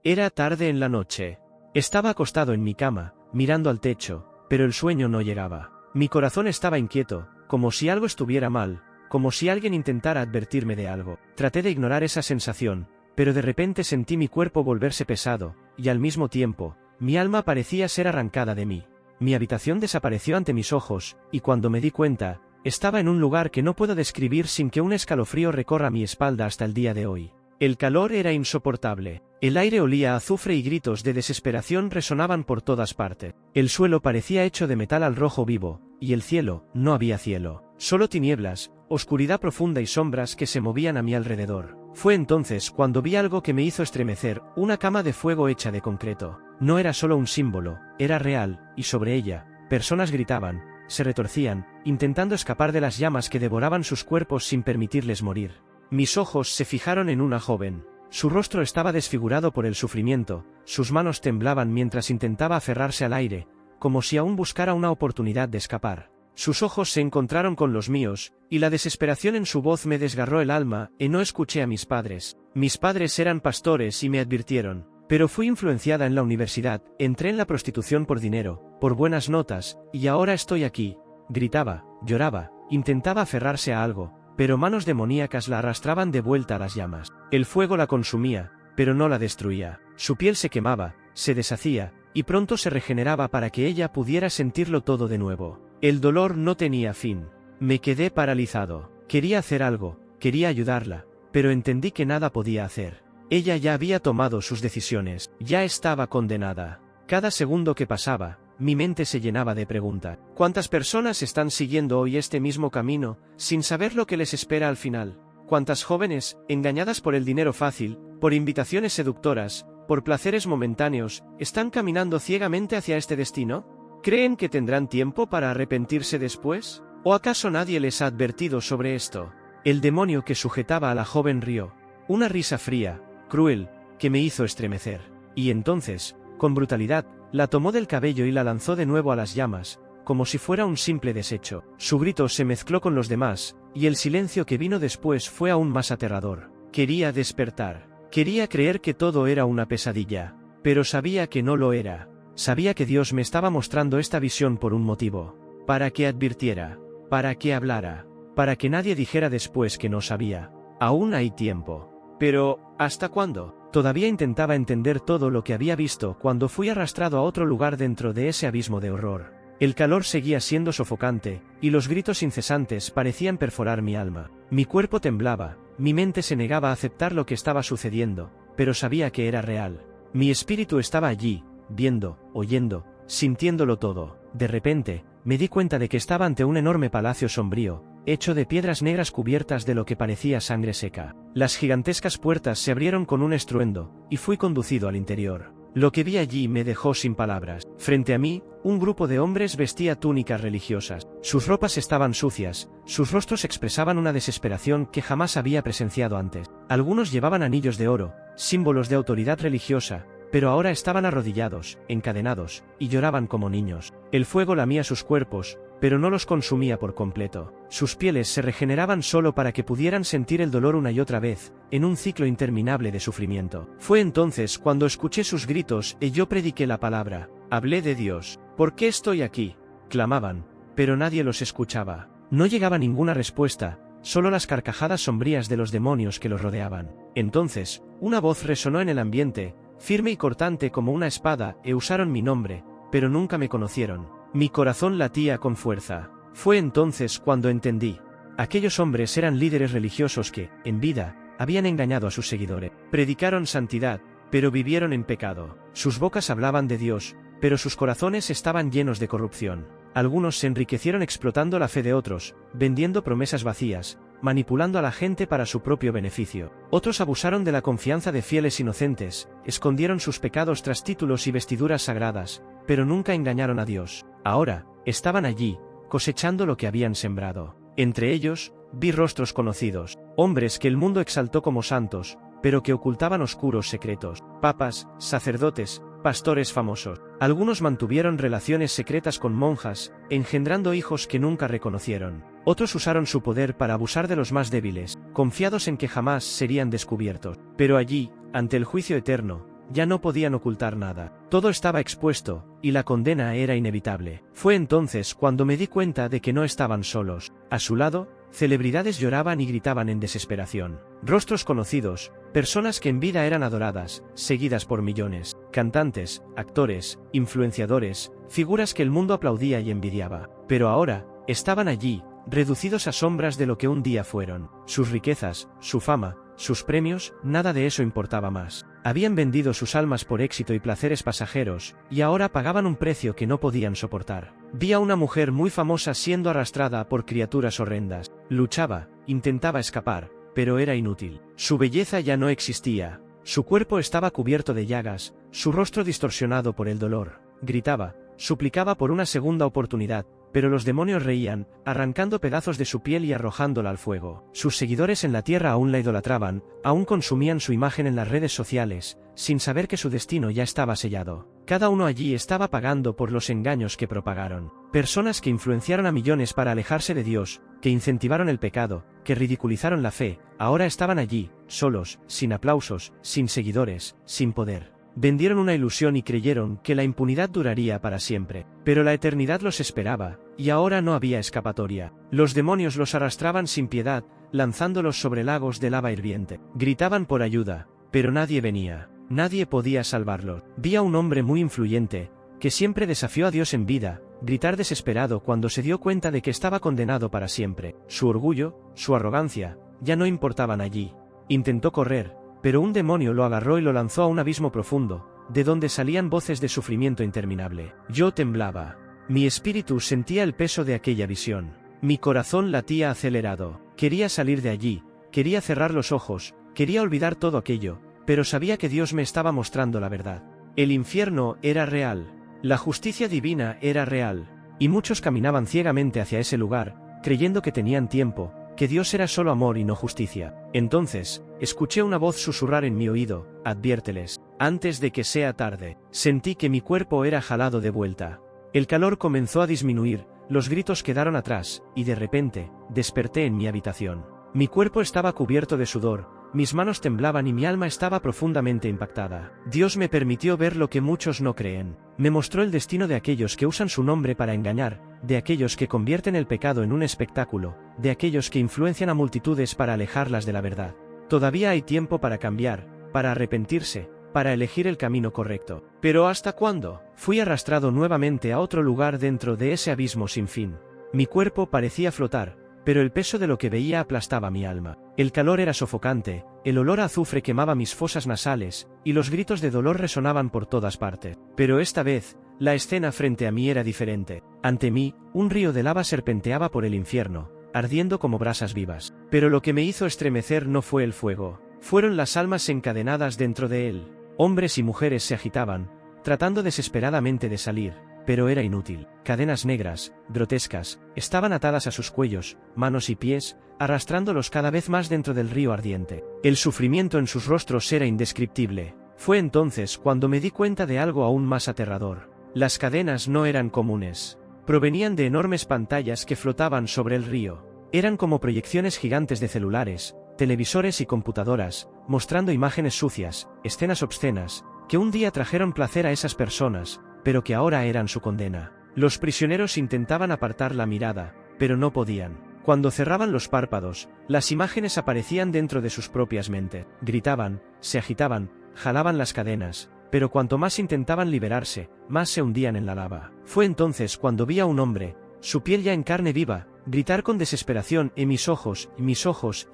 Era tarde en la noche. Estaba acostado en mi cama, mirando al techo, pero el sueño no llegaba. Mi corazón estaba inquieto, como si algo estuviera mal, como si alguien intentara advertirme de algo. Traté de ignorar esa sensación, pero de repente sentí mi cuerpo volverse pesado, y al mismo tiempo, mi alma parecía ser arrancada de mí. Mi habitación desapareció ante mis ojos, y cuando me di cuenta, estaba en un lugar que no puedo describir sin que un escalofrío recorra mi espalda hasta el día de hoy. El calor era insoportable. El aire olía a azufre y gritos de desesperación resonaban por todas partes. El suelo parecía hecho de metal al rojo vivo, y el cielo, no había cielo. Solo tinieblas, oscuridad profunda y sombras que se movían a mi alrededor. Fue entonces cuando vi algo que me hizo estremecer, una cama de fuego hecha de concreto. No era solo un símbolo, era real, y sobre ella, personas gritaban, se retorcían, intentando escapar de las llamas que devoraban sus cuerpos sin permitirles morir. Mis ojos se fijaron en una joven. Su rostro estaba desfigurado por el sufrimiento, sus manos temblaban mientras intentaba aferrarse al aire, como si aún buscara una oportunidad de escapar. Sus ojos se encontraron con los míos, y la desesperación en su voz me desgarró el alma, y no escuché a mis padres. Mis padres eran pastores y me advirtieron, pero fui influenciada en la universidad, entré en la prostitución por dinero, por buenas notas, y ahora estoy aquí. Gritaba, lloraba, intentaba aferrarse a algo, pero manos demoníacas la arrastraban de vuelta a las llamas. El fuego la consumía, pero no la destruía. Su piel se quemaba, se deshacía, y pronto se regeneraba para que ella pudiera sentirlo todo de nuevo. El dolor no tenía fin. Me quedé paralizado. Quería hacer algo, quería ayudarla, pero entendí que nada podía hacer. Ella ya había tomado sus decisiones, ya estaba condenada. Cada segundo que pasaba, mi mente se llenaba de preguntas. ¿Cuántas personas están siguiendo hoy este mismo camino, sin saber lo que les espera al final? ¿Cuántas jóvenes, engañadas por el dinero fácil, por invitaciones seductoras, por placeres momentáneos, están caminando ciegamente hacia este destino? ¿Creen que tendrán tiempo para arrepentirse después? ¿O acaso nadie les ha advertido sobre esto? El demonio que sujetaba a la joven rió. Una risa fría, cruel, que me hizo estremecer. Y entonces, con brutalidad, la tomó del cabello y la lanzó de nuevo a las llamas, como si fuera un simple desecho. Su grito se mezcló con los demás, y el silencio que vino después fue aún más aterrador. Quería despertar. Quería creer que todo era una pesadilla. Pero sabía que no lo era. Sabía que Dios me estaba mostrando esta visión por un motivo. Para que advirtiera. Para que hablara. Para que nadie dijera después que no sabía. Aún hay tiempo. Pero, ¿hasta cuándo? Todavía intentaba entender todo lo que había visto cuando fui arrastrado a otro lugar dentro de ese abismo de horror. El calor seguía siendo sofocante, y los gritos incesantes parecían perforar mi alma. Mi cuerpo temblaba, mi mente se negaba a aceptar lo que estaba sucediendo, pero sabía que era real. Mi espíritu estaba allí, viendo, oyendo, sintiéndolo todo. De repente, me di cuenta de que estaba ante un enorme palacio sombrío, hecho de piedras negras cubiertas de lo que parecía sangre seca. Las gigantescas puertas se abrieron con un estruendo, y fui conducido al interior. Lo que vi allí me dejó sin palabras. Frente a mí, un grupo de hombres vestía túnicas religiosas. Sus ropas estaban sucias, sus rostros expresaban una desesperación que jamás había presenciado antes. Algunos llevaban anillos de oro, símbolos de autoridad religiosa, pero ahora estaban arrodillados, encadenados, y lloraban como niños. El fuego lamía sus cuerpos, pero no los consumía por completo. Sus pieles se regeneraban solo para que pudieran sentir el dolor una y otra vez, en un ciclo interminable de sufrimiento. Fue entonces cuando escuché sus gritos y yo prediqué la palabra. Hablé de Dios. ¿Por qué estoy aquí?, clamaban, pero nadie los escuchaba. No llegaba ninguna respuesta, solo las carcajadas sombrías de los demonios que los rodeaban. Entonces, una voz resonó en el ambiente, firme y cortante como una espada, e usaron mi nombre, pero nunca me conocieron. Mi corazón latía con fuerza. Fue entonces cuando entendí. Aquellos hombres eran líderes religiosos que, en vida, habían engañado a sus seguidores. Predicaron santidad, pero vivieron en pecado. Sus bocas hablaban de Dios, pero sus corazones estaban llenos de corrupción. Algunos se enriquecieron explotando la fe de otros, vendiendo promesas vacías, manipulando a la gente para su propio beneficio. Otros abusaron de la confianza de fieles inocentes, escondieron sus pecados tras títulos y vestiduras sagradas, pero nunca engañaron a Dios. Ahora, estaban allí, cosechando lo que habían sembrado. Entre ellos, vi rostros conocidos, hombres que el mundo exaltó como santos, pero que ocultaban oscuros secretos. Papas, sacerdotes, pastores famosos. Algunos mantuvieron relaciones secretas con monjas, engendrando hijos que nunca reconocieron. Otros usaron su poder para abusar de los más débiles, confiados en que jamás serían descubiertos. Pero allí, ante el juicio eterno, ya no podían ocultar nada. Todo estaba expuesto, y la condena era inevitable. Fue entonces cuando me di cuenta de que no estaban solos. A su lado, celebridades lloraban y gritaban en desesperación. Rostros conocidos, personas que en vida eran adoradas, seguidas por millones. Cantantes, actores, influenciadores, figuras que el mundo aplaudía y envidiaba. Pero ahora, estaban allí, reducidos a sombras de lo que un día fueron. Sus riquezas, su fama, sus premios, nada de eso importaba más. Habían vendido sus almas por éxito y placeres pasajeros, y ahora pagaban un precio que no podían soportar. Vi a una mujer muy famosa siendo arrastrada por criaturas horrendas. Luchaba, intentaba escapar, pero era inútil. Su belleza ya no existía. Su cuerpo estaba cubierto de llagas, su rostro distorsionado por el dolor. Gritaba, suplicaba por una segunda oportunidad, pero los demonios reían, arrancando pedazos de su piel y arrojándola al fuego. Sus seguidores en la tierra aún la idolatraban, aún consumían su imagen en las redes sociales, sin saber que su destino ya estaba sellado. Cada uno allí estaba pagando por los engaños que propagaron. Personas que influenciaron a millones para alejarse de Dios, que incentivaron el pecado, que ridiculizaron la fe, ahora estaban allí, solos, sin aplausos, sin seguidores, sin poder. Vendieron una ilusión y creyeron que la impunidad duraría para siempre. Pero la eternidad los esperaba, y ahora no había escapatoria. Los demonios los arrastraban sin piedad, lanzándolos sobre lagos de lava hirviente. Gritaban por ayuda, pero nadie venía. Nadie podía salvarlos. Vi a un hombre muy influyente, que siempre desafió a Dios en vida, gritar desesperado cuando se dio cuenta de que estaba condenado para siempre. Su orgullo, su arrogancia, ya no importaban allí. Intentó correr, pero un demonio lo agarró y lo lanzó a un abismo profundo, de donde salían voces de sufrimiento interminable. Yo temblaba. Mi espíritu sentía el peso de aquella visión. Mi corazón latía acelerado. Quería salir de allí, quería cerrar los ojos, quería olvidar todo aquello, pero sabía que Dios me estaba mostrando la verdad. El infierno era real. La justicia divina era real. Y muchos caminaban ciegamente hacia ese lugar, creyendo que tenían tiempo, que Dios era solo amor y no justicia. Entonces, escuché una voz susurrar en mi oído, adviérteles, antes de que sea tarde. Sentí que mi cuerpo era jalado de vuelta. El calor comenzó a disminuir, los gritos quedaron atrás, y de repente, desperté en mi habitación. Mi cuerpo estaba cubierto de sudor, mis manos temblaban y mi alma estaba profundamente impactada. Dios me permitió ver lo que muchos no creen. Me mostró el destino de aquellos que usan su nombre para engañar, de aquellos que convierten el pecado en un espectáculo, de aquellos que influencian a multitudes para alejarlas de la verdad. Todavía hay tiempo para cambiar, para arrepentirse, para elegir el camino correcto. ¿Pero hasta cuándo? Fui arrastrado nuevamente a otro lugar dentro de ese abismo sin fin. Mi cuerpo parecía flotar, pero el peso de lo que veía aplastaba mi alma. El calor era sofocante, el olor a azufre quemaba mis fosas nasales, y los gritos de dolor resonaban por todas partes. Pero esta vez, la escena frente a mí era diferente. Ante mí, un río de lava serpenteaba por el infierno, ardiendo como brasas vivas. Pero lo que me hizo estremecer no fue el fuego, fueron las almas encadenadas dentro de él. Hombres y mujeres se agitaban, tratando desesperadamente de salir, pero era inútil. Cadenas negras, grotescas, estaban atadas a sus cuellos, manos y pies, arrastrándolos cada vez más dentro del río ardiente. El sufrimiento en sus rostros era indescriptible. Fue entonces cuando me di cuenta de algo aún más aterrador. Las cadenas no eran comunes. Provenían de enormes pantallas que flotaban sobre el río. Eran como proyecciones gigantes de celulares, televisores y computadoras, mostrando imágenes sucias, escenas obscenas, que un día trajeron placer a esas personas, pero que ahora eran su condena. Los prisioneros intentaban apartar la mirada, pero no podían. Cuando cerraban los párpados, las imágenes aparecían dentro de sus propias mentes. Gritaban, se agitaban, jalaban las cadenas, pero cuanto más intentaban liberarse, más se hundían en la lava. Fue entonces cuando vi a un hombre, su piel ya en carne viva, gritar con desesperación en mis ojos,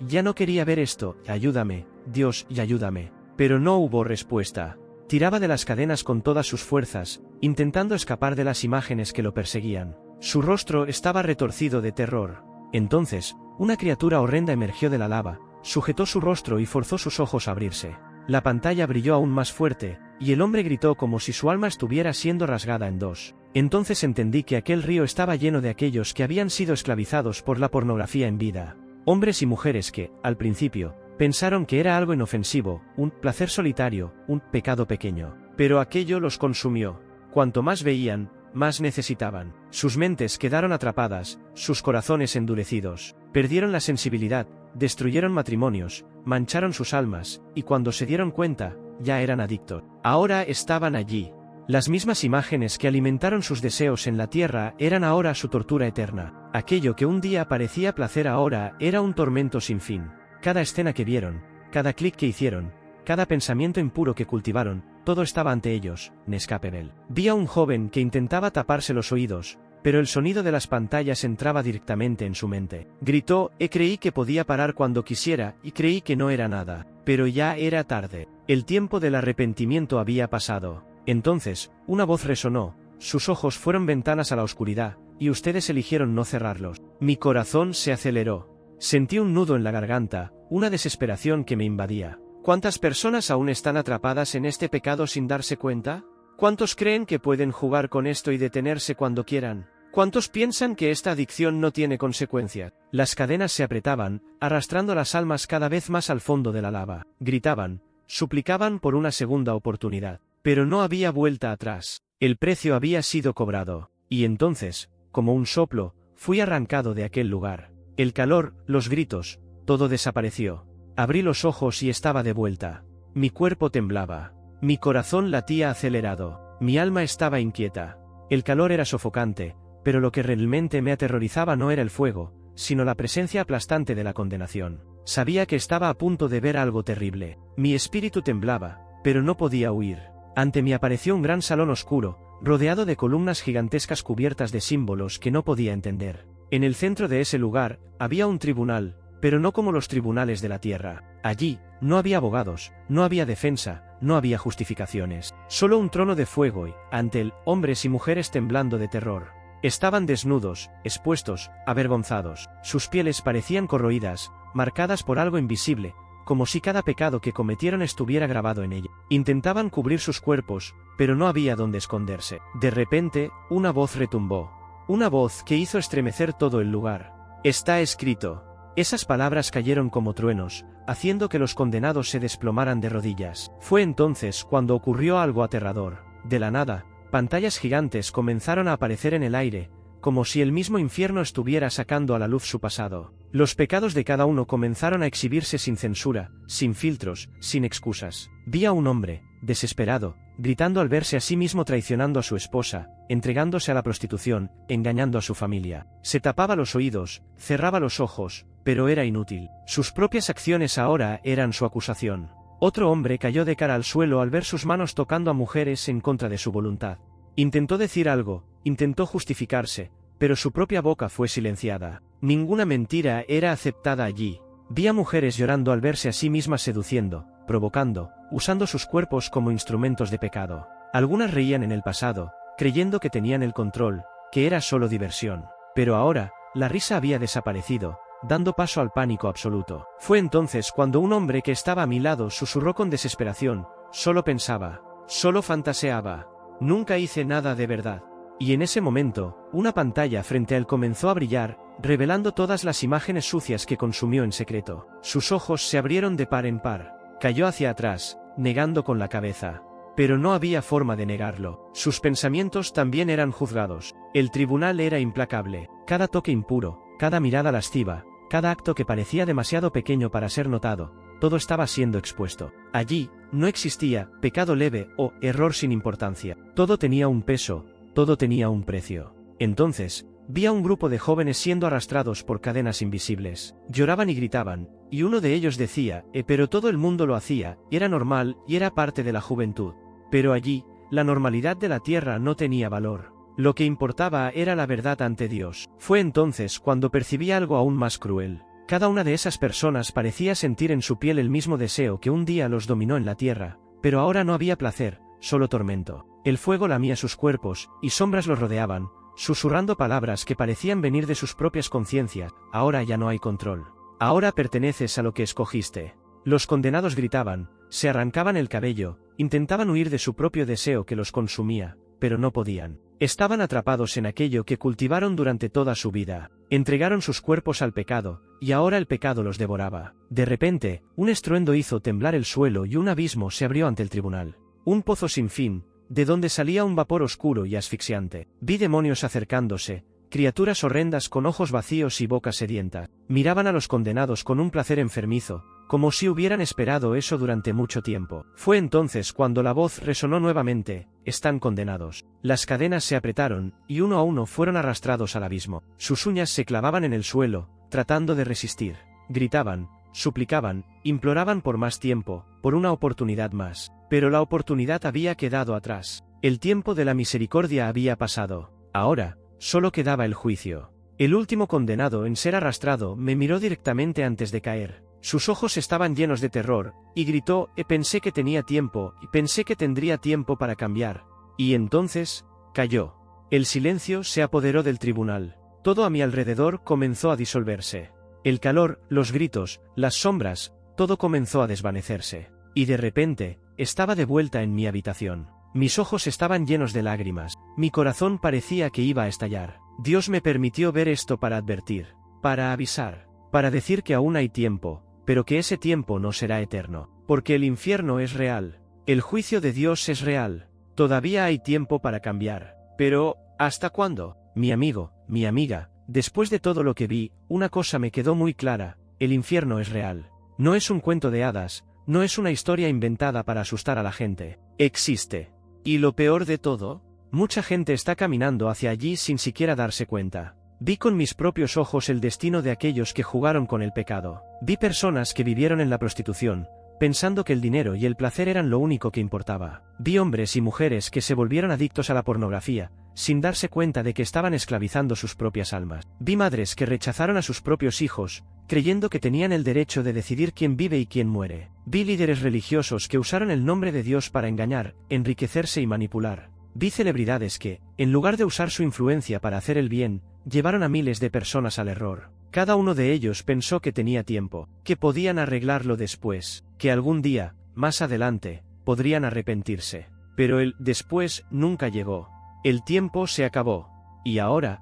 ya no quería ver esto, ayúdame, Dios, y ayúdame. Pero no hubo respuesta. Tiraba de las cadenas con todas sus fuerzas, intentando escapar de las imágenes que lo perseguían. Su rostro estaba retorcido de terror. Entonces, una criatura horrenda emergió de la lava, sujetó su rostro y forzó sus ojos a abrirse. La pantalla brilló aún más fuerte, y el hombre gritó como si su alma estuviera siendo rasgada en dos. Entonces entendí que aquel río estaba lleno de aquellos que habían sido esclavizados por la pornografía en vida. Hombres y mujeres que, al principio, pensaron que era algo inofensivo, un placer solitario, un pecado pequeño. Pero aquello los consumió. Cuanto más veían, más necesitaban. Sus mentes quedaron atrapadas, sus corazones endurecidos. Perdieron la sensibilidad, destruyeron matrimonios, mancharon sus almas, y cuando se dieron cuenta, ya eran adictos. Ahora estaban allí. Las mismas imágenes que alimentaron sus deseos en la tierra eran ahora su tortura eterna. Aquello que un día parecía placer ahora era un tormento sin fin. Cada escena que vieron, cada clic que hicieron, cada pensamiento impuro que cultivaron, todo estaba ante ellos, Nescapebel. Vi a un joven que intentaba taparse los oídos, pero el sonido de las pantallas entraba directamente en su mente. Gritó, creí que podía parar cuando quisiera, y creí que no era nada. Pero ya era tarde. El tiempo del arrepentimiento había pasado. Entonces, una voz resonó, sus ojos fueron ventanas a la oscuridad, y ustedes eligieron no cerrarlos. Mi corazón se aceleró. Sentí un nudo en la garganta, una desesperación que me invadía. ¿Cuántas personas aún están atrapadas en este pecado sin darse cuenta? ¿Cuántos creen que pueden jugar con esto y detenerse cuando quieran? ¿Cuántos piensan que esta adicción no tiene consecuencias? Las cadenas se apretaban, arrastrando las almas cada vez más al fondo de la lava. Gritaban, suplicaban por una segunda oportunidad. Pero no había vuelta atrás. El precio había sido cobrado. Y entonces, como un soplo, fui arrancado de aquel lugar. El calor, los gritos, todo desapareció. Abrí los ojos y estaba de vuelta. Mi cuerpo temblaba. Mi corazón latía acelerado. Mi alma estaba inquieta. El calor era sofocante, pero lo que realmente me aterrorizaba no era el fuego, sino la presencia aplastante de la condenación. Sabía que estaba a punto de ver algo terrible. Mi espíritu temblaba, pero no podía huir. Ante mí apareció un gran salón oscuro, rodeado de columnas gigantescas cubiertas de símbolos que no podía entender. En el centro de ese lugar, había un tribunal, pero no como los tribunales de la tierra. Allí, no había abogados, no había defensa, no había justificaciones. Solo un trono de fuego y, ante él, hombres y mujeres temblando de terror. Estaban desnudos, expuestos, avergonzados. Sus pieles parecían corroídas, marcadas por algo invisible, como si cada pecado que cometieron estuviera grabado en ella. Intentaban cubrir sus cuerpos, pero no había dónde esconderse. De repente, una voz retumbó. Una voz que hizo estremecer todo el lugar. Está escrito. Esas palabras cayeron como truenos, haciendo que los condenados se desplomaran de rodillas. Fue entonces cuando ocurrió algo aterrador. De la nada, pantallas gigantes comenzaron a aparecer en el aire, como si el mismo infierno estuviera sacando a la luz su pasado. Los pecados de cada uno comenzaron a exhibirse sin censura, sin filtros, sin excusas. Vi a un hombre, desesperado, gritando al verse a sí mismo traicionando a su esposa, entregándose a la prostitución, engañando a su familia. Se tapaba los oídos, cerraba los ojos, pero era inútil. Sus propias acciones ahora eran su acusación. Otro hombre cayó de cara al suelo al ver sus manos tocando a mujeres en contra de su voluntad. Intentó decir algo, intentó justificarse, pero su propia boca fue silenciada. Ninguna mentira era aceptada allí. Vi a mujeres llorando al verse a sí mismas seduciendo, provocando, usando sus cuerpos como instrumentos de pecado. Algunas reían en el pasado, creyendo que tenían el control, que era solo diversión. Pero ahora, la risa había desaparecido, dando paso al pánico absoluto. Fue entonces cuando un hombre que estaba a mi lado susurró con desesperación, solo pensaba, solo fantaseaba, nunca hice nada de verdad. Y en ese momento, una pantalla frente a él comenzó a brillar, revelando todas las imágenes sucias que consumió en secreto. Sus ojos se abrieron de par en par. Cayó hacia atrás, negando con la cabeza. Pero no había forma de negarlo. Sus pensamientos también eran juzgados. El tribunal era implacable. Cada toque impuro, cada mirada lasciva, cada acto que parecía demasiado pequeño para ser notado, todo estaba siendo expuesto. Allí, no existía pecado leve o error sin importancia. Todo tenía un peso, todo tenía un precio. Entonces, vi a un grupo de jóvenes siendo arrastrados por cadenas invisibles. Lloraban y gritaban, y uno de ellos decía, pero todo el mundo lo hacía, era normal y era parte de la juventud. Pero allí, la normalidad de la tierra no tenía valor. Lo que importaba era la verdad ante Dios. Fue entonces cuando percibí algo aún más cruel. Cada una de esas personas parecía sentir en su piel el mismo deseo que un día los dominó en la tierra, pero ahora no había placer, solo tormento. El fuego lamía sus cuerpos, y sombras los rodeaban, susurrando palabras que parecían venir de sus propias conciencias. Ahora ya no hay control. Ahora perteneces a lo que escogiste. Los condenados gritaban, se arrancaban el cabello, intentaban huir de su propio deseo que los consumía, pero no podían. Estaban atrapados en aquello que cultivaron durante toda su vida. Entregaron sus cuerpos al pecado, y ahora el pecado los devoraba. De repente, un estruendo hizo temblar el suelo y un abismo se abrió ante el tribunal. Un pozo sin fin, de donde salía un vapor oscuro y asfixiante. Vi demonios acercándose, criaturas horrendas con ojos vacíos y bocas sedientas. Miraban a los condenados con un placer enfermizo, como si hubieran esperado eso durante mucho tiempo. Fue entonces cuando la voz resonó nuevamente: están condenados. Las cadenas se apretaron, y uno a uno fueron arrastrados al abismo. Sus uñas se clavaban en el suelo, tratando de resistir. Gritaban, suplicaban, imploraban por más tiempo, por una oportunidad más. Pero la oportunidad había quedado atrás. El tiempo de la misericordia había pasado. Ahora, solo quedaba el juicio. El último condenado en ser arrastrado me miró directamente antes de caer. Sus ojos estaban llenos de terror, y gritó: pensé que tenía tiempo, y pensé que tendría tiempo para cambiar. Y entonces, cayó. El silencio se apoderó del tribunal. Todo a mi alrededor comenzó a disolverse. El calor, los gritos, las sombras, todo comenzó a desvanecerse. Y de repente, estaba de vuelta en mi habitación. Mis ojos estaban llenos de lágrimas. Mi corazón parecía que iba a estallar. Dios me permitió ver esto para advertir, para avisar, para decir que aún hay tiempo, pero que ese tiempo no será eterno. Porque el infierno es real. El juicio de Dios es real. Todavía hay tiempo para cambiar. Pero, ¿hasta cuándo? Mi amigo, mi amiga, después de todo lo que vi, una cosa me quedó muy clara: el infierno es real. No es un cuento de hadas, no es una historia inventada para asustar a la gente. Existe. Y lo peor de todo, mucha gente está caminando hacia allí sin siquiera darse cuenta. Vi con mis propios ojos el destino de aquellos que jugaron con el pecado. Vi personas que vivieron en la prostitución, pensando que el dinero y el placer eran lo único que importaba. Vi hombres y mujeres que se volvieron adictos a la pornografía, sin darse cuenta de que estaban esclavizando sus propias almas. Vi madres que rechazaron a sus propios hijos, creyendo que tenían el derecho de decidir quién vive y quién muere. Vi líderes religiosos que usaron el nombre de Dios para engañar, enriquecerse y manipular. Vi celebridades que, en lugar de usar su influencia para hacer el bien, llevaron a miles de personas al error. Cada uno de ellos pensó que tenía tiempo, que podían arreglarlo después, que algún día, más adelante, podrían arrepentirse. Pero el después nunca llegó. El tiempo se acabó. Y ahora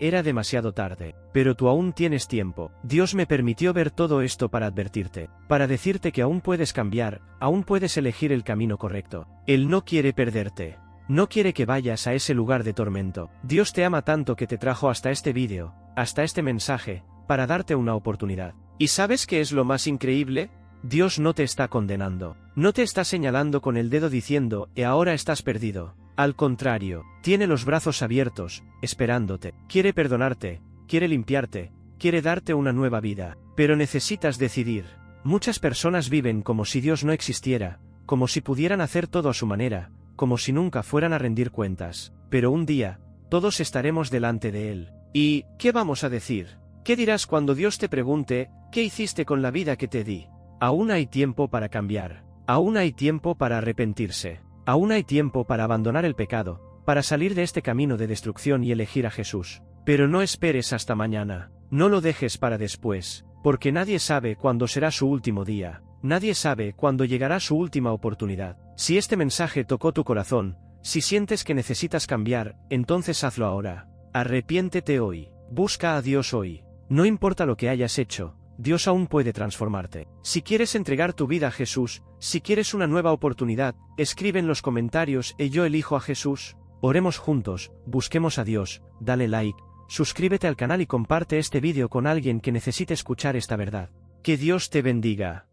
era demasiado tarde. Pero tú aún tienes tiempo. Dios me permitió ver todo esto para advertirte, para decirte que aún puedes cambiar, aún puedes elegir el camino correcto. Él no quiere perderte. No quiere que vayas a ese lugar de tormento. Dios te ama tanto que te trajo hasta este vídeo, hasta este mensaje, para darte una oportunidad. ¿Y sabes qué es lo más increíble? Dios no te está condenando. No te está señalando con el dedo diciendo: ahora estás perdido. Al contrario, tiene los brazos abiertos, esperándote. Quiere perdonarte, quiere limpiarte, quiere darte una nueva vida. Pero necesitas decidir. Muchas personas viven como si Dios no existiera, como si pudieran hacer todo a su manera, como si nunca fueran a rendir cuentas. Pero un día, todos estaremos delante de Él. ¿Y qué vamos a decir? ¿Qué dirás cuando Dios te pregunte: ¿qué hiciste con la vida que te di? Aún hay tiempo para cambiar. Aún hay tiempo para arrepentirse. Aún hay tiempo para abandonar el pecado, para salir de este camino de destrucción y elegir a Jesús. Pero no esperes hasta mañana. No lo dejes para después, porque nadie sabe cuándo será su último día. Nadie sabe cuándo llegará su última oportunidad. Si este mensaje tocó tu corazón, si sientes que necesitas cambiar, entonces hazlo ahora. Arrepiéntete hoy. Busca a Dios hoy. No importa lo que hayas hecho, Dios aún puede transformarte. Si quieres entregar tu vida a Jesús, si quieres una nueva oportunidad, escribe en los comentarios: yo elijo a Jesús. Oremos juntos, busquemos a Dios, dale like, suscríbete al canal y comparte este vídeo con alguien que necesite escuchar esta verdad. Que Dios te bendiga.